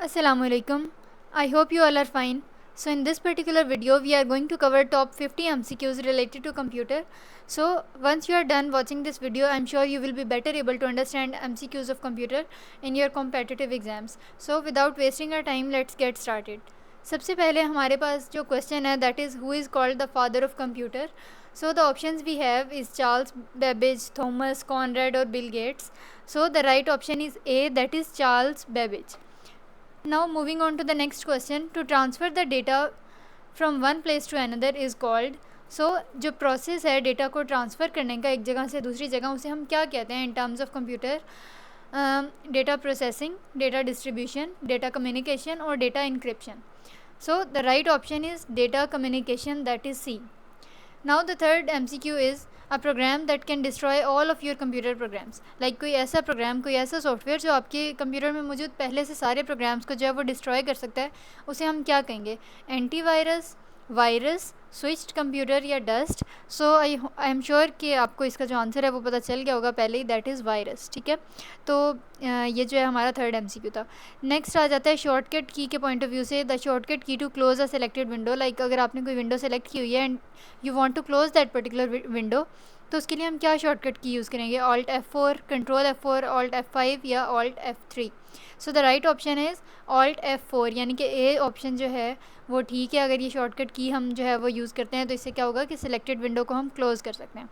Assalamualaikum. I hope you all are fine. So in this particular video we are going to cover top 50 MCQs related to computer. So once you are done watching this video, I'm sure you will be better able to understand MCQs of computer in your competitive exams. So without wasting our time, let's get started. सबसे पहले हमारे पास जो question है that is who is called the father of computer. So the options we have is Charles Babbage, Thomas Conrad or Bill Gates. So the right option is A, that is Charles Babbage. Now moving on to the next question, to transfer the data from one place to another is called. So जो process है data को transfer करने का एक जगह से दूसरी जगह, उसे हम क्या कहते हैं in terms of computer? Data processing, data distribution, data communication और data encryption. So the right option is data communication, that is C. Now the third MCQ is a program that can destroy all of your computer programs. Like कोई ऐसा programme, कोई ऐसा software जो आपके computer में मौजूद पहले से सारे प्रोग्राम्स को जो है वो डिस्ट्रॉय कर सकता है, उसे हम क्या कहेंगे? एंटीवायरस, वायरस, स्विच्ड कंप्यूटर या dust. So I am sure कि आपको इसका जो आंसर है वो पता चल गया होगा पहले ही, दैट इज़ वायरस. ठीक है, तो ये जो है हमारा थर्ड MCQ था. नेक्स्ट आ जाता है शॉर्टकट की के पॉइंट ऑफ व्यू से. The shortcut key to close a selected window. Like अगर आपने कोई विंडो सेलेक्ट की हुई है and you want to close that particular window, तो उसके लिए हम क्या शॉर्टकट की यूज़ करेंगे? Alt F4, Control F4, Alt F5 या Alt F3. So the right option is Alt F4, यानी कि ए ऑप्शन जो है वो ठीक है. अगर ये शॉर्टकट की हम जो है वो यूज़ करते हैं तो इससे क्या होगा कि सिलेक्टेड विंडो को हम क्लोज़ कर सकते हैं.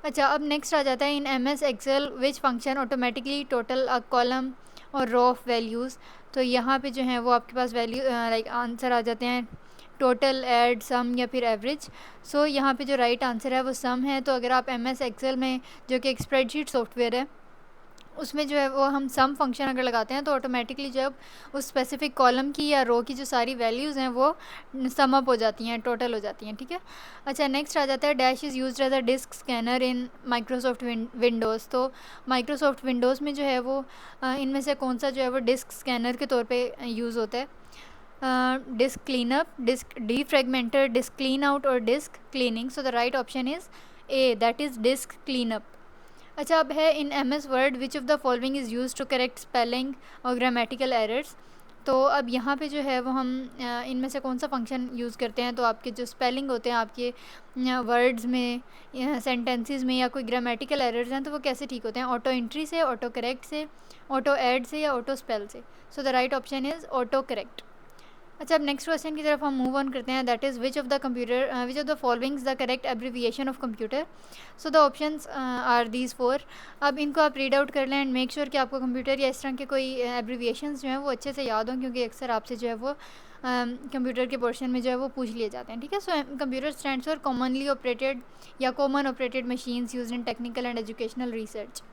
अच्छा, अब नेक्स्ट आ जाता है in MS Excel which function automatically total a column और रो ऑफ वैल्यूज़. तो यहाँ पे जो है वो आपके पास वैल्यू लाइक आंसर आ जाते हैं टोटल, ऐड, सम या फिर एवरेज. सो यहाँ पे जो राइट आंसर है वो सम है. तो अगर आप MS Excel में, जो कि एक स्प्रेडशीट सॉफ्टवेयर है, उसमें जो है वो हम सम फंक्शन अगर लगाते हैं तो ऑटोमेटिकली जब उस स्पेसिफिक कॉलम की या रो की जो सारी वैल्यूज़ हैं वो सम अप हो जाती हैं, टोटल हो जाती हैं. ठीक है. अच्छा, नेक्स्ट आ जाता है dash is used as a disk scanner in Microsoft Windows. तो माइक्रोसॉफ्ट विंडोज़ में जो है वो इनमें से कौन सा जो है वो डिस्क स्कैनर के तौर पे यूज़ होता है? Disk cleanup, disk defragmenter, disk clean out और disk cleaning. So the right option is A, that is disk cleanup. अच्छा, अब है in MS Word which of the following is use to correct spelling और grammatical errors. तो अब यहाँ पे जो है वो हम इनमें से कौन सा फंक्शन यूज़ करते हैं? तो आपके जो स्पेलिंग होते हैं आपके वर्ड्स में, सेंटेंसेस में, या कोई ग्रामेटिकल एरर्स हैं तो वो कैसे ठीक होते हैं? ऑटो एंट्री से, ऑटो करेक्ट से, ऑटो ऐड से या ऑटो स्पेल से. सो the right option is auto correct. अच्छा, अब नेक्स्ट क्वेश्चन की तरफ हम मूव ऑन करते हैं. That is which of the following is the correct abbreviation of computer. So the options are these 4. अब इनको आप रीड आउट कर लें एंड मेक श्योर कि आपको कंप्यूटर या इस तरह के कोई एब्रिविएशंस जो हैं वो अच्छे से याद हों, क्योंकि अक्सर आपसे जो है वो कंप्यूटर के पोर्शन में जो है वो पूछ लिए जाते हैं. ठीक है. So computer stands for commonly operated या common operated machines use in technical and educational research.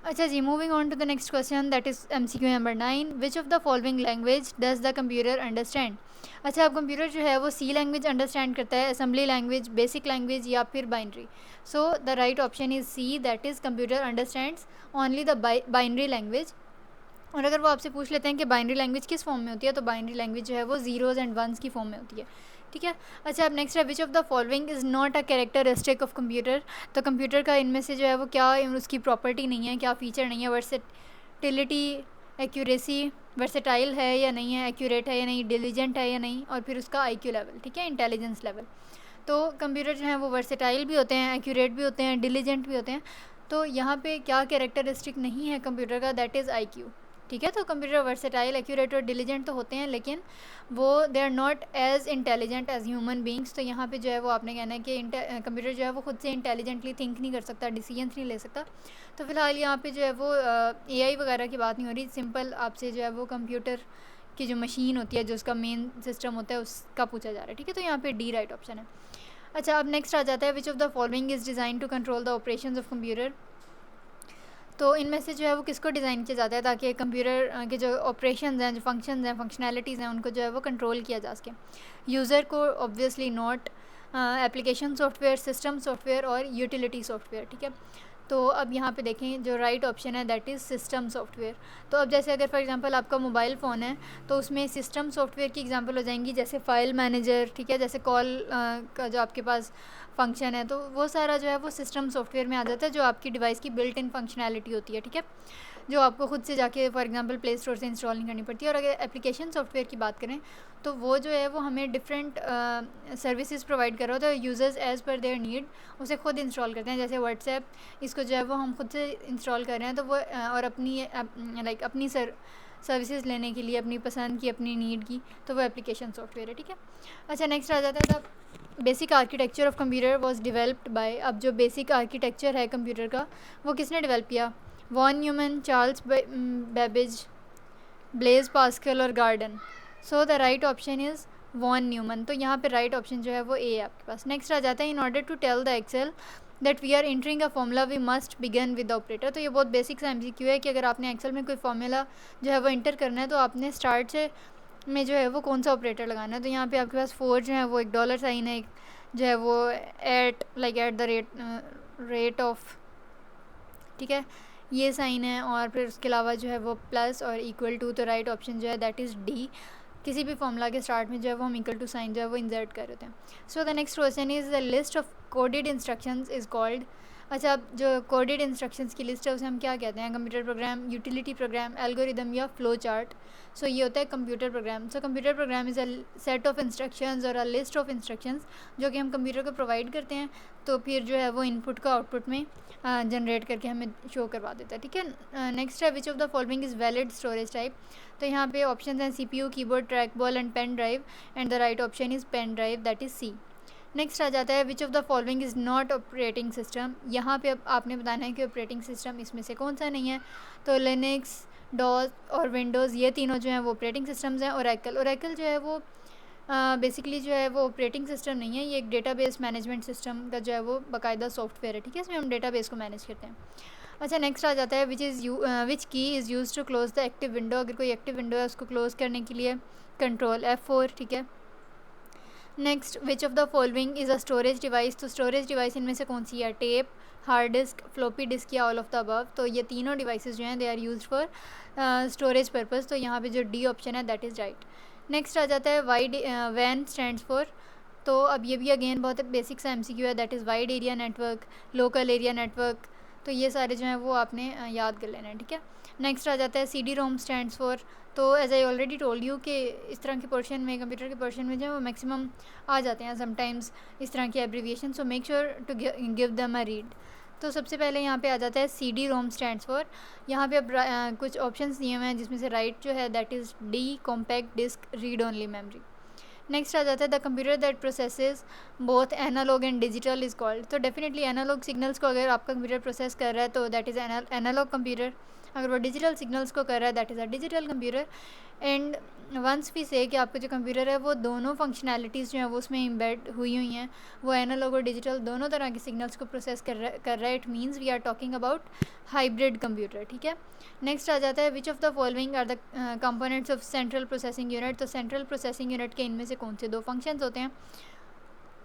अच्छा जी, moving on to the next question. That is MCQ number 9. Which of the following language does the computer understand. अच्छा, अब computer जो है वो C language understand करता है, assembly language, basic language या फिर binary. So the right option is C, that is computer understands only the binary language. और अगर वो आपसे पूछ लेते हैं कि बाइनरी लैंग्वेज किस फॉर्म में होती है, तो बाइनरी लैंग्वेज जो है वो ज़ीरोज़ एंड वंस की फॉर्म में होती है. ठीक है. अच्छा, अब नेक्स्ट है which of the following is not a characteristic of computer. तो कंप्यूटर का इनमें से जो है वो क्या उसकी प्रॉपर्टी नहीं है, क्या फ़ीचर नहीं है? वर्सेटिलिटी, एक्यूरेसी, वर्सेटाइल है या नहीं है, एक्यूरेट है या नहीं, डिलीजेंट है या नहीं, और फिर उसका IQ लेवल. ठीक है, इंटेलिजेंस लेवल. तो कंप्यूटर जो है वो वर्सेटाइल भी होते हैं, एक्यूरेट भी होते हैं, डिलीजेंट भी होते हैं. तो यहाँ पे क्या कैरेक्टरिस्टिक नहीं है कंप्यूटर का? That is IQ. ठीक है. तो कंप्यूटर वर्सेटाइल, एक्यूरेट और डिलीजेंट तो होते हैं, लेकिन वो they are not as intelligent as human beings. तो यहाँ पे जो है वो आपने कहना है कि कंप्यूटर जो है वो खुद से इंटेलिजेंटली थिंक नहीं कर सकता, डिसीजंस नहीं ले सकता. तो फिलहाल यहाँ पे जो है वो AI वगैरह की बात नहीं हो रही. सिंपल आपसे जो है वो कंप्यूटर की जो मशीन होती है, जो उसका मेन सिस्टम होता है, उसका पूछा जा रहा है. ठीक है. तो यहाँ पे D राइट ऑप्शन है. अच्छा, अब नेक्स्ट आ जाता है which of the following is design to control the operations of computer. तो इनमें से जो है वो किसको डिज़ाइन किया जाता है ताकि कंप्यूटर के जो ऑपरेशंस हैं, जो फंक्शंस हैं, फंक्शनैलिटीज़ हैं, उनको जो है वो कंट्रोल किया जा सके? यूज़र को obviously not, application software, system software और यूटिलिटी सॉफ्टवेयर. ठीक है. तो अब यहाँ पे देखें जो राइट ऑप्शन है दैट इज़ सिस्टम सॉफ्टवेयर. तो अब जैसे अगर फॉर एग्जांपल आपका मोबाइल फ़ोन है तो उसमें सिस्टम सॉफ्टवेयर की एग्जांपल हो जाएंगी जैसे फ़ाइल मैनेजर. ठीक है. जैसे कॉल का जो आपके पास फंक्शन है, तो वो सारा जो है वो सिस्टम सॉफ्टवेयर में आ जाता है, जो आपकी डिवाइस की बिल्ट इन फंक्शनैलिटी होती है. ठीक है. जो आपको खुद से जाके फॉर एग्जांपल प्ले स्टोर से इंस्टॉल नहीं करनी पड़ती है। और अगर एप्लीकेशन सॉफ्टवेयर की बात करें तो वो जो है वो हमें डिफरेंट सर्विसेज प्रोवाइड कर रहा होता है, users as per their need उसे खुद इंस्टॉल करते हैं। जैसे व्हाट्सएप, इसको जो है वो हम खुद से इंस्टॉल कर रहे हैं, तो वो और अपनी लाइक अपनी सर्विसेज लेने के लिए, अपनी पसंद की, अपनी नीड की, तो वो एप्लीकेशन सॉफ्टवेयर है, ठीक है। अच्छा, नेक्स्ट आ जाता है the basic architecture of computer was developed by. अब जो बेसिक आर्किटेक्चर है कंप्यूटर का वो किसने डेवलप किया? Von Neumann, Charles Babbage, Blaise Pascal और garden. So the right option is Von Neumann. तो यहाँ पे राइट ऑप्शन जो है वो ए है आपके पास। नेक्स्ट आ जाता है in order to tell the Excel that we are entering a formula we must begin with the operator. तो ये बहुत बेसिक सा MCQ है कि अगर आपने एक्सेल में कोई फॉर्मूला जो है वो इंटर करना है तो आपने स्टार्ट से में जो है वो कौन सा ऑपरेटर लगाना है। तो यहाँ पे आपके पास 4 जो है वो एक डॉलर साइन है, एक जो है वो एट द रेट ऑफ, ठीक है, ये साइन है, और फिर उसके अलावा जो है वो प्लस और इक्वल टू। तो राइट ऑप्शन जो है दैट इज़ डी। किसी भी फॉर्मूला के स्टार्ट में जो है वो हम इक्वल टू साइन जो है वो इंसर्ट कर देते हैं। So the next question is the list of coded instructions is called. अच्छा, अब जो कोडेड इंस्ट्रक्शंस की लिस्ट है उसे हम क्या कहते हैं? Computer program, utility programme, algorithm या फ्लो चार्ट। सो ये होता है computer program. So computer program is a set of instructions और अ लिस्ट ऑफ इंस्ट्रक्शंस जो कि हम कंप्यूटर को प्रोवाइड करते हैं, तो फिर जो है वो इनपुट को आउटपुट में जनरेट करके हमें शो करवा देता है, ठीक है। नेक्स्ट है which of the following is valid storage type. तो यहाँ पे ऑप्शन हैं CPU, keyboard, track ball and pen drive, and the right option is pen drive, that is C. Next आ जाता है which of the following is not operating system. यहाँ पे अब आपने बताना है कि ऑपरेटिंग सिस्टम इसमें से कौन सा नहीं है। तो लिनक्स, डॉस और विंडोज़, ये तीनों जो हैं वो ऑपरेटिंग सिस्टम्स हैं। ओरेकल जो है वो बेसिकली जो है वो ऑपरेटिंग सिस्टम नहीं है, ये एक डेटाबेस मैनेजमेंट सिस्टम का जो है वो बाकायदा सॉफ्टवेयर है, ठीक है। इसमें हम डेटाबेस को मैनेज करते हैं। अच्छा, नेक्स्ट आ जाता है which key is use to close the active window. अगर कोई एक्टिव विंडो है उसको क्लोज करने के लिए कंट्रोल F4, ठीक है। Next, which of the following is a storage device. तो स्टोरेज डिवाइस इनमें से कौन सी है? Tape, hard disk, floppy disk या ऑल ऑफ द अबव। तो ये तीनों डिवाइसेस जो हैं they are used for storage purpose. तो यहाँ पे जो डी ऑप्शन है दैट इज़ राइट। नेक्स्ट आ जाता है वैन स्टैंड्स फॉर। तो अब ये भी अगेन बहुत बेसिक सा MCQ है, that is wide area network, local area network. तो ये सारे जो हैं वो आपने याद कर लेना है, ठीक है। नेक्स्ट आ जाता है CD-ROM स्टैंड्स फॉर। तो as I already told you कि इस तरह के पोर्शन में, कंप्यूटर के पोर्शन में जो है वो मैक्सिमम आ जाते हैं समटाइम्स इस तरह के abbreviation, so make sure to give them a read. तो सबसे पहले यहाँ पे आ जाता है CD-ROM स्टैंड्स फॉर। यहाँ पे अब कुछ ऑप्शंस दिए हुए हैं जिसमें से राइट जो है that is D, compact disk read only memory. Next आ जाता है the computer that processes both analog and digital is called. तो डेफिनेटली एनालॉग सिग्नल्स को अगर आपका कंप्यूटर प्रोसेस कर रहा है तो दैट इज़ एनालॉग कंप्यूटर। अगर वो डिजिटल सिग्नल्स को कर रहा है that is a digital computer. And once भी से कि आपका जो कंप्यूटर है वो दोनों फंक्शनैलिटीज़ जो हैं वो उसमें इम्बेड हुई हैं, वो एनालॉग और डिजिटल दोनों तरह के सिग्नल्स को प्रोसेस कर रहा है, it means we are talking about hybrid computer, ठीक है। नेक्स्ट आ जाता है which of the following are the components of central processing unit. तो सेंट्रल प्रोसेसिंग यूनिट के इनमें से कौन से दो फंक्शंस होते हैं?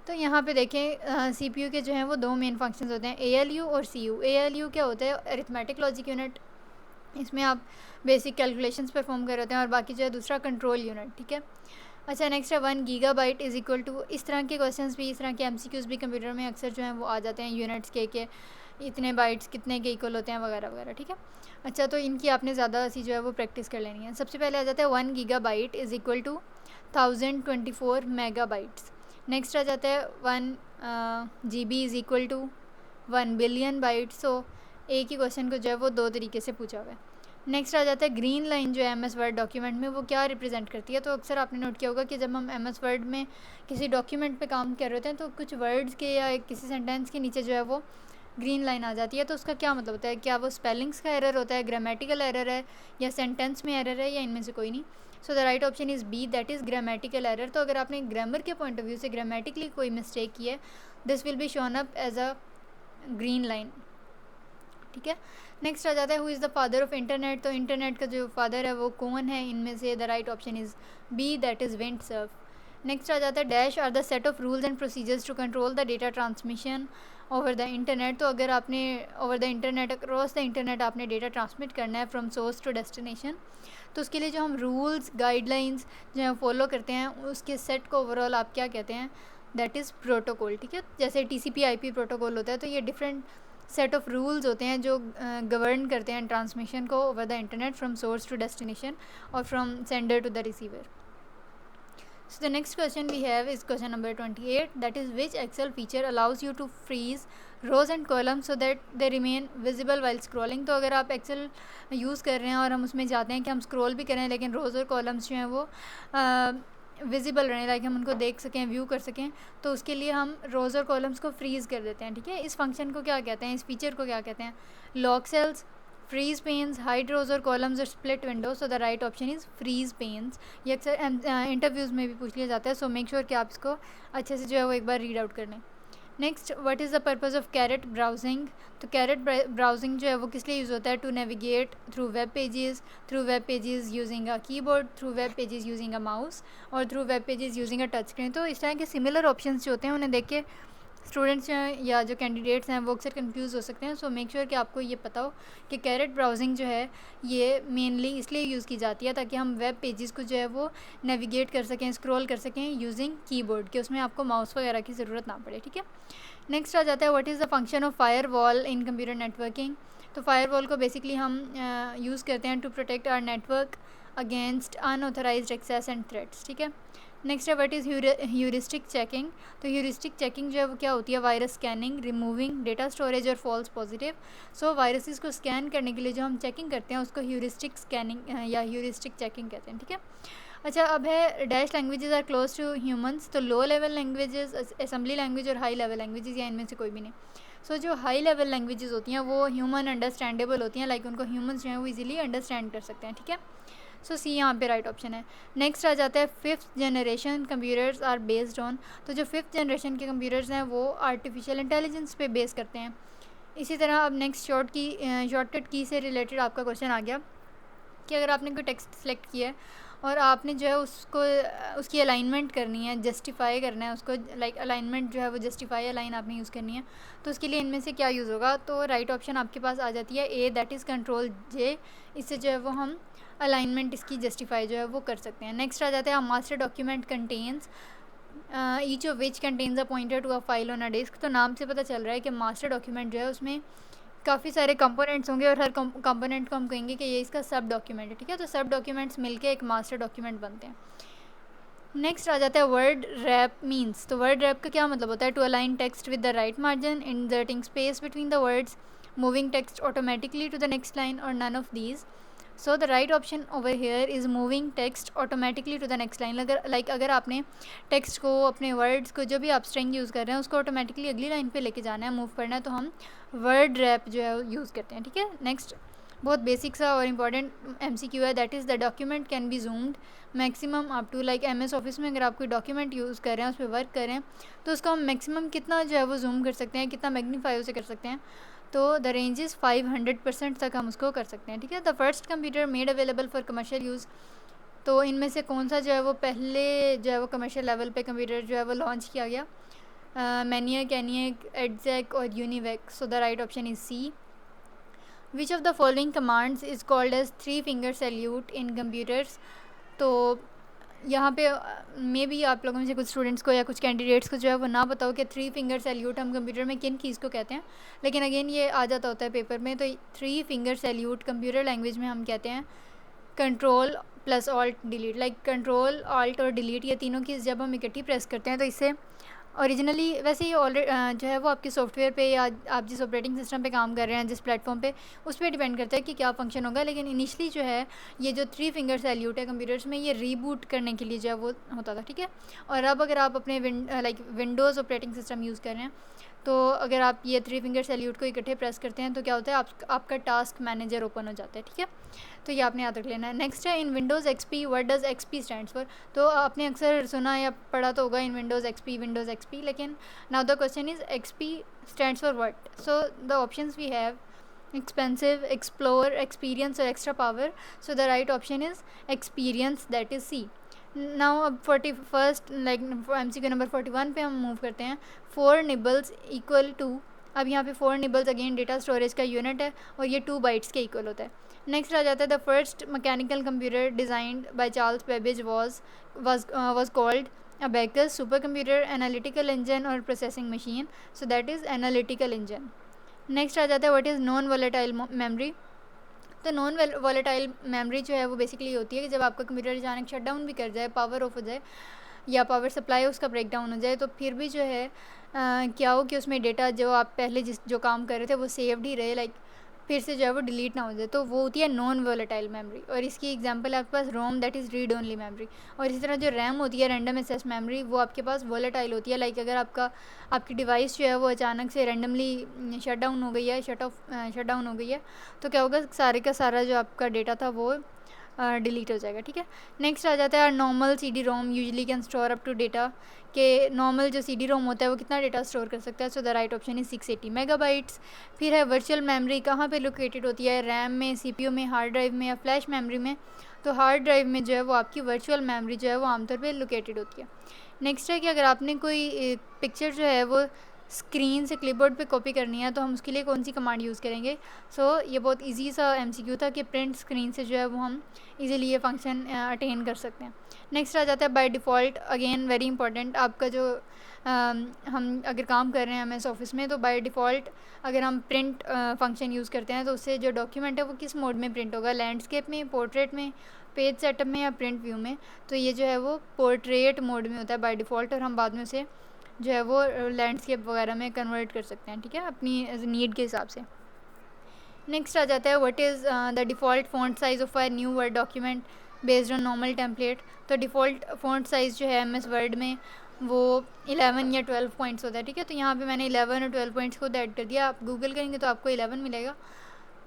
तो यहाँ पे देखें CPU के जो हैं वो दो मेन फंक्शंस होते हैं, ALU और CU। ALU क्या होता है? अरिथमेटिक लॉजिक यूनिट, इसमें आप बेसिक कैलकुलेशंस परफॉर्म कर रहे होते हैं, और बाकी जो है दूसरा कंट्रोल यूनिट, ठीक है। अच्छा, नेक्स्ट है 1 गीगाबाइट इज़ इक्वल टू। इस तरह के क्वेश्चंस भी, इस तरह के MCQs भी कंप्यूटर में अक्सर जो हैं वो आ जाते हैं, यूनिट्स के इतने बाइट्स कितने के इक्वल होते हैं वगैरह वगैरह, ठीक है। अच्छा, तो इनकी आपने ज़्यादा सी जो है वो प्रैक्टिस कर लेनी है। सबसे पहले आ जाता है 1 gigabyte is equal to 1024 megabytes. Next आ जाता है 1 GB is equal to 1 billion bytes. So एक ही क्वेश्चन को जो है वो दो तरीके से पूछा हुआ है। नेक्स्ट आ जाता है ग्रीन लाइन जो है MS वर्ड डॉक्यूमेंट में, वो क्या रिप्रेजेंट करती है? तो अक्सर आपने नोट किया होगा कि जब हम MS वर्ड में किसी डॉक्यूमेंट पे काम कर रहे होते हैं तो कुछ वर्ड्स के या किसी सेंटेंस के नीचे जो है वो ग्रीन लाइन आ जाती है। तो उसका क्या मतलब होता है? क्या वो स्पेलिंग्स का एरर होता है, ग्रामेटिकल एरर है, या सेंटेंस में एरर है, या इनमें से कोई नहीं? So the right option is B, that is grammatical error. तो अगर आपने ग्रामर के पॉइंट ऑफ व्यू से ग्रामेटिकली कोई मिस्टेक की है, this will be shown up as a green line, ठीक है। नेक्स्ट आ जाता है who is the father of internet. तो इंटरनेट का जो फादर है वो कौन है? इनमें से the right option is B, that is Vint Cerf. Next आ जाता है dash are the set of rules and procedures to control the data transmission over the internet. तो अगर आपने over the internet, across the internet आपने data transmit करना है from source to destination, तो उसके लिए जो हम रूल्स गाइडलाइंस जो है फॉलो करते हैं उसके सेट को ओवरऑल आप क्या कहते हैं? दैट इज़ प्रोटोकॉल, ठीक है। जैसे TCP/IP प्रोटोकॉल होता है, तो ये डिफरेंट सेट ऑफ रूल्स होते हैं जो गवर्न करते हैं ट्रांसमिशन को over the internet from source to destination और from sender to the receiver. So the next question we have is question number 28, that is which Excel feature allows you to freeze rows and columns so that they remain visible while scrolling. तो अगर आप Excel use कर रहे हैं और हम उसमें चाहते हैं कि हम स्क्रॉल भी करें लेकिन रोज़ और कॉलम्स जो हैं वो विजिबल रहें, लाइक हम उनको देख सकें, व्यू कर सकें, तो उसके लिए हम रोज़ और कॉलम्स को फ्रीज़ कर देते हैं. ठीक है, इस फंक्शन को क्या कहते हैं, इस फीचर को क्या कहते हैं? Lock cells, freeze panes, hide rows और कॉलम्स और split window. So the right option is freeze panes. ये अक्सर इंटरव्यूज़ में भी पूछ लिया जाता है, सो मेक श्योर कि आप इसको अच्छे से जो है वो एक बार रीड आउट कर लें. Next, what is the purpose of caret browsing. तो कैरेट ब्राउजिंग जो है वो किस लिए यूज़ होता है? To navigate through web pages using a keyboard, through web pages using a mouse और through web pages using a touch screen. तो इस तरह के सिमिलर ऑप्शंस जो होते हैं उन्हें देख के स्टूडेंट्स या जो कैंडिडेट्स हैं वो अक्सर कंफ्यूज हो सकते हैं. सो मेक श्योर कि आपको ये पता हो कि कैरेट ब्राउजिंग जो है ये मेनली इसलिए यूज़ की जाती है ताकि हम वेब पेजेस को जो है वो नेविगेट कर सकें, स्क्रॉल कर सकें यूजिंग कीबोर्ड, कि उसमें आपको माउस वगैरह की ज़रूरत ना पड़े. ठीक है, नेक्स्ट आ जाता है what is the function of firewall in computer networking. तो फायर वॉल को बेसिकली हम यूज़ करते हैं to protect our network against unauthorised access and threats. ठीक है, नेक्स्ट है व्हाट इज़ ह्यूरिस्टिक चेकिंग. तो ह्यूरिस्टिक चेकिंग जो है वो क्या होती है? Virus scanning, removing data storage और फॉल्स पॉजिटिव. सो वायरसेस को स्कैन करने के लिए जो हम चेकिंग करते हैं उसको ह्यूरिस्टिक स्कैनिंग या ह्यूरिस्टिक चेकिंग कहते हैं. ठीक है, अच्छा अब है dash languages are close to humans. तो low level languages, assembly language और हाई लेवल लैंग्वेजेस या इनमें से कोई भी नहीं. सो जो हाई लेवल लैंग्वेजेस होती हैं वो ह्यूमन अंडरस्टैंडेबल होती हैं, लाइक उनको ह्यूमंस जो हैं वो इजीली अंडरस्टैंड कर सकते हैं. ठीक है, सो सी यहाँ पे राइट ऑप्शन है. नेक्स्ट आ जाता है fifth generation computers are based on. तो जो फिफ्थ जनरेशन के कंप्यूटर्स हैं वो आर्टिफिशियल इंटेलिजेंस पे बेस करते हैं. इसी तरह अब नेक्स्ट शॉर्टकट की से रिलेटेड आपका क्वेश्चन आ गया कि अगर आपने कोई टेक्स्ट सेलेक्ट किया है और आपने जो है उसको उसकी अलाइनमेंट करनी है, जस्टिफाई करना है उसको, लाइक अलाइनमेंट जो है वो जस्टिफाई अलाइन आपने यूज़ करनी है, तो उसके लिए इनमें से क्या यूज़ होगा? तो राइट ऑप्शन आपके पास आ जाती है ए, दैट इज़ कंट्रोल जे. इससे जो है वो हम अलाइनमेंट इसकी जस्टिफाई जो है वो कर सकते हैं. नेक्स्ट आ जाता है master document contains each of which contains a pointer to a file on a disk. तो नाम से पता चल रहा है कि मास्टर डॉक्यूमेंट जो है उसमें काफ़ी सारे कंपोनेंट्स होंगे और हर कंपोनेंट को हम कहेंगे कि ये इसका सब डॉक्यूमेंट है. ठीक है, तो सब डॉक्यूमेंट्स मिलके एक मास्टर डॉक्यूमेंट बनते हैं. नेक्स्ट आ जाता है वर्ड रैप मीन्स. तो वर्ड रैप का क्या मतलब होता है? To align text with the right margin, inserting space between the words, moving text automatically to the next line और none of these. So the right option over here is moving text automatically to the next line. अगर आपने text को, अपने words को, जो भी आप string use कर रहे हैं उसको ऑटोमेटिकली अगली लाइन पे लेके जाना है, मूव करना है, तो हम वर्ड रैप जो है यूज़ करते हैं. ठीक है, नेक्स्ट बहुत बेसिक सा और इम्पॉर्टेंट MCQ है, that is the document can be zoomed maximum up to, like MS office में अगर आप कोई डॉक्यूमेंट यूज़ कर रहे हैं, उस पर वर्क कर रहे हैं, तो उसको हम मैक्सिमम कितना जो है वो जूम कर सकते हैं, कितना मैग्नीफाई उसे कर सकते हैं? तो द रेंज इज़ 500% तक हम उसको कर सकते हैं. ठीक है, the first computer made available for commercial use. तो इनमें से कौन सा जो है वो पहले जो है वो कमर्शियल लेवल पे कंप्यूटर जो है वो लॉन्च किया गया? मैनियक, एनियक, एडजेक और UNIVAC. So the right option is C. Which of the following commands is called as 3 finger salute in computers. तो यहाँ पे मे भी आप लोगों में से कुछ स्टूडेंट्स को या कुछ कैंडिडेट्स को जो है वो ना पता हो कि 3 फिंगर सैल्यूट हम कंप्यूटर में किन कीज़ को कहते हैं, लेकिन अगेन ये आ जाता होता है पेपर में. तो 3 फिंगर सैल्यूट कंप्यूटर लैंग्वेज में हम कहते हैं control plus alt delete. Like control, alt और डिलीट, ये तीनों कीज़ जब हम इकट्ठी प्रेस करते हैं तो इससे ओरिजिनली वैसे ही ऑलरेडी जो है वो आपके सॉफ्टवेयर पे या आप जिस ऑपरेटिंग सिस्टम पे काम कर रहे हैं, जिस प्लेटफॉर्म पे, उस पर डिपेंड करता है कि क्या फंक्शन होगा. लेकिन इनिशली जो है ये जो 3 फिंगर सैल्यूट है कंप्यूटर्स में, ये रीबूट करने के लिए जो है वो होता था. ठीक है, और अब अगर आप अपने विंडोज़ ऑपरेटिंग सिस्टम यूज़ कर रहे हैं तो अगर आप ये 3 फिंगर सैल्यूट को इकट्ठे प्रेस करते हैं तो क्या होता है? आपका टास्क मैनेजर ओपन हो जाता है. ठीक है, तो ये आपने याद रख लेना है. नेक्स्ट है in Windows XP what does XP stands for. तो आपने अक्सर सुना या पढ़ा तो होगा इन विंडोज़ XP, लेकिन now the question is XP stands for what. So the options we have expensive, explore, experience और extra power. So the right option is experience, that is C. Now अब 41st like MCQ number 41 पे हम move करते हैं. 4 nibbles equal to. अब यहाँ पे 4 nibbles again data storage का यूनिट है और ये 2 बाइट्स के इक्वल होता है. नेक्स्ट आ जाता है the first mechanical computer designed by Charles Babbage was called abacus, super computer, analytical engine और processing machine. So that is analytical engine. Next आ जाता है what is non volatile memory. तो नॉन वोलेटाइल मेमोरी जो है वो basically होती है कि जब आपका कंप्यूटर अचानक शट डाउन भी कर जाए, पावर ऑफ हो जाए या पावर सप्लाई उसका ब्रेक डाउन हो जाए, तो फिर भी जो है क्या हो कि उसमें डेटा जो आप पहले जो काम कर रहे थे वो सेव्ड ही रहे, लाइक फिर से जो है वो डिलीट ना हो जाए, तो वो होती है नॉन वोलेटाइल मेमोरी। और इसकी एग्जांपल है आपके पास ROM, that is read only memory. और इसी तरह जो रैम होती है, रैंडम एक्सेस मेमोरी, वो आपके पास वोलेटाइल होती है। लाइक अगर आपकी डिवाइस जो है वो अचानक से रैंडमली शट डाउन हो गई है, शट डाउन हो गई है, तो क्या होगा, सारे का सारा जो आपका डेटा था वो डिलीट हो जाएगा, ठीक है। नेक्स्ट आ जाता है normal C D ROM usually can store up to data, कि नॉर्मल जो सी डी रोम होता है वो कितना डेटा स्टोर कर सकता है। सो the right option is 680 megabytes. फिर है वर्चुअल मेमोरी, कहाँ पे लोकेटेड होती है, रैम में, सीपीयू में, हार्ड ड्राइव में या फ्लैश मेमोरी में। तो हार्ड ड्राइव में जो है वो आपकी वर्चुअल मेमोरी जो है वो आमतौर पर लोकेटेड होती है। नेक्स्ट है कि अगर आपने कोई पिक्चर जो है वो स्क्रीन से क्लिपबोर्ड पे कॉपी करनी है तो हम उसके लिए कौन सी कमांड यूज़ करेंगे। ये बहुत इजी सा एमसीक्यू था कि प्रिंट स्क्रीन से जो है वो हम इजीली ये फंक्शन अटेन कर सकते हैं। नेक्स्ट आ जाता है by default, again very important, आपका जो हम अगर काम कर रहे हैं एमएस ऑफिस में, तो बाय डिफ़ॉल्ट अगर हम प्रिंट फंक्शन यूज़ करते हैं तो उससे जो डॉक्यूमेंट है वो किस मोड में प्रिंट होगा, लैंडस्केप में, पोर्ट्रेट में, पेज सेटअप में या प्रिंट व्यू में। तो ये जो है वो पोर्ट्रेट मोड में होता है बाय डिफ़ॉल्ट, और हम बाद में उसे जो है वो लैंडस्केप वगैरह में कन्वर्ट कर सकते हैं, ठीक है, अपनी नीड के हिसाब से। नेक्स्ट आ जाता है what is the default font size of a new word document based on normal template. तो डिफ़ॉल्ट फ़ॉन्ट साइज़ जो है एमएस वर्ड में वो 11 या 12 पॉइंट्स होता है, ठीक है। तो यहाँ पे मैंने 11 और 12 पॉइंट्स खुद ऐड कर दिया। आप गूगल करेंगे तो आपको 11 मिलेगा।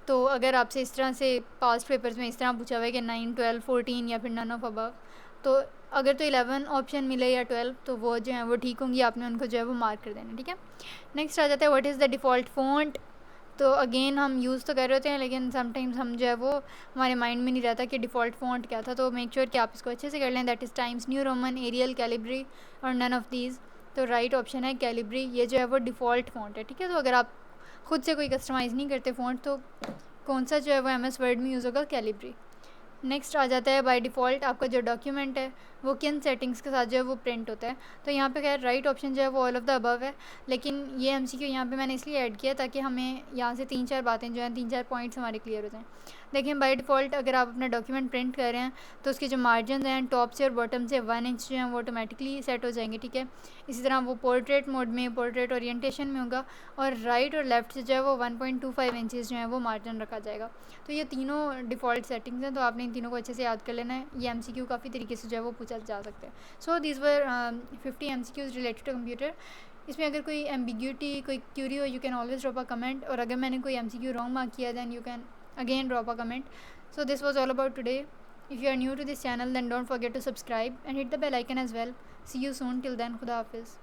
तो अगर आपसे इस तरह से पास्ट पेपर्स में इस तरह पूछा हुआ है कि 9, 12, 14 या फिर नन ऑफ अबव, तो अगर तो 11 ऑप्शन मिले या 12 तो वो जो है वो ठीक होंगी, आपने उनको जो है वो मार्क कर देना, ठीक है। नेक्स्ट आ जाता है what is the default font. तो अगेन हम यूज़ तो कर रहे होते हैं लेकिन समटाइम्स हम जो है वो हमारे माइंड में नहीं रहता कि डिफ़ॉल्ट फ़ॉन्ट क्या था। तो मेक श्योर कि आप इसको अच्छे से कर लें, that is Times New Roman, Arial, Calibri और नन ऑफ दीज। तो राइट ऑप्शन है कैलिब्री, ये जो है वो डिफ़ॉल्ट फ़ॉन्ट है, ठीक है। तो अगर आप खुद से कोई कस्टमाइज़ नहीं करते फ़ॉन्ट तो कौन सा जो है वो एमएस वर्ड में यूज़ होगा, कैलिब्री। नेक्स्ट आ जाता है बाय डिफ़ॉल्ट आपका जो डॉक्यूमेंट है वो किन सेटिंग्स के साथ जो है वो प्रिंट होता है। तो यहाँ पे खैर राइट ऑप्शन जो है वो ऑल ऑफ द अबव है, लेकिन ये एमसीक्यू यहाँ पे मैंने इसलिए ऐड किया ताकि हमें यहाँ से 3-4 बातें जो हैं, 3-4 पॉइंट्स हमारे क्लियर हो जाएँ। देखिए बाय डिफ़ॉल्ट अगर आप अपना डॉक्यूमेंट प्रिंट कर रहे हैं तो उसके जो मार्जिन हैं टॉप से और बॉटम से 1 इंच जो हैं वो ऑटोमेटिकली सेट हो जाएंगे, ठीक है। इसी तरह वो पोर्ट्रेट मोड में, पोर्ट्रेट ओरिएंटेशन में होगा, और राइट और लेफ़्ट से जो है वो 1.25 इंचज़ जो है वो मार्जिन रखा जाएगा। तो ये तीनों डिफ़ॉल्ट सेटिंग्स हैं, तो आपने इन तीनों को अच्छे से याद कर लेना है। ये एमसीक्यू काफ़ी तरीके से जो है वो पूछा जा सकता है। So these were 50 MCQs related to computer. इसमें अगर कोई एम्बिग्यूटी, कोई क्यूरी हो, you can always drop a comment, और अगर मैंने कोई एमसीक्यू रॉन्ग मार्क किया then you can again drop a comment. So this was all about today. If you are new to this channel then don't forget to subscribe and hit the bell icon as well. See you soon. Till then, Khuda Hafiz.